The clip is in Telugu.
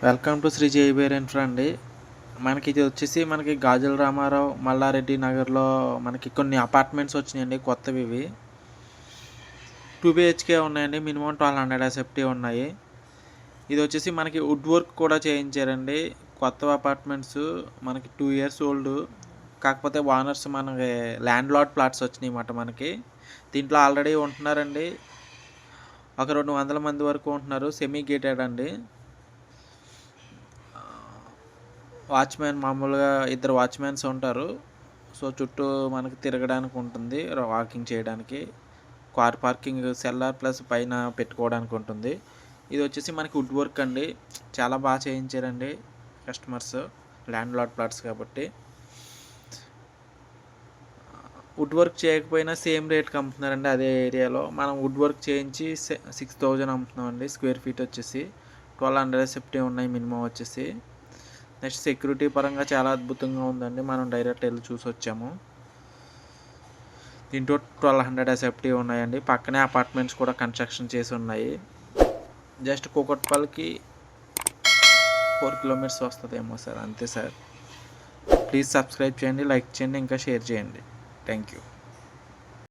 Welcome to Shri JBR infra అండి. ఇది వచ్చేసి మనకి గాజుల రామారావు మల్లారెడ్డి నగర్లో మనకి కొన్ని అపార్ట్మెంట్స్ వచ్చినాయండి కొత్తవి. ఇవి 2 BHK ఉన్నాయండి. మినిమం 1200 ఎస్ఎఫ్టీ ఉన్నాయి. ఇది వచ్చేసి మనకి వుడ్ వర్క్ కూడా చేయించారండి. కొత్త అపార్ట్మెంట్స్ మనకి 2 years ఓల్డ్. కాకపోతే ఓనర్స్ మనకి ల్యాండ్ లాట్ ప్లాట్స్ వచ్చినాయి అన్నమాట. మనకి దీంట్లో ఆల్రెడీ ఉంటున్నారండి. ఒక 200 మంది వరకు ఉంటున్నారు. సెమీ గేటెడ్ అండి. వాచ్మెన్ మామూలుగా 2 వాచ్మెన్స్ ఉంటారు. సో చుట్టూ మనకి తిరగడానికి ఉంటుంది, వాకింగ్ చేయడానికి. కార్ పార్కింగ్ సెల్లార్ ప్లస్ పైన పెట్టుకోవడానికి ఉంటుంది. ఇది వచ్చేసి మనకి వుడ్ వర్క్ అండి. చాలా బాగా చేయించారండి కస్టమర్స్. ల్యాండ్ లాట్ ప్లాట్స్ కాబట్టి వుడ్ వర్క్ చేయకపోయినా సేమ్ రేట్కి అమ్ముతున్నారండి. అదే ఏరియాలో మనం వుడ్ వర్క్ చేయించి 6000 అమ్ముతున్నామండి. స్క్వేర్ ఫీట్ వచ్చేసి 1200 ఎస్ఎఫ్టీ ఉన్నాయి మినిమం వచ్చేసి. నెక్స్ట్ సెక్యూరిటీ పరంగా చాలా అద్భుతంగా ఉందండి. మనం డైరెక్ట్ వెళ్ళి చూసి వచ్చాము. దీంట్లో 1200 ఎస్ఎఫ్టీ ఉన్నాయండి. పక్కనే అపార్ట్మెంట్స్ కూడా కన్స్ట్రక్షన్ చేసి ఉన్నాయి. జస్ట్ కూకట్పల్లికి 4 kilometers వస్తుందేమో సార్, అంతే సార్. ప్లీజ్ సబ్స్క్రైబ్ చేయండి, లైక్ చేయండి, ఇంకా షేర్ చేయండి. Thank you.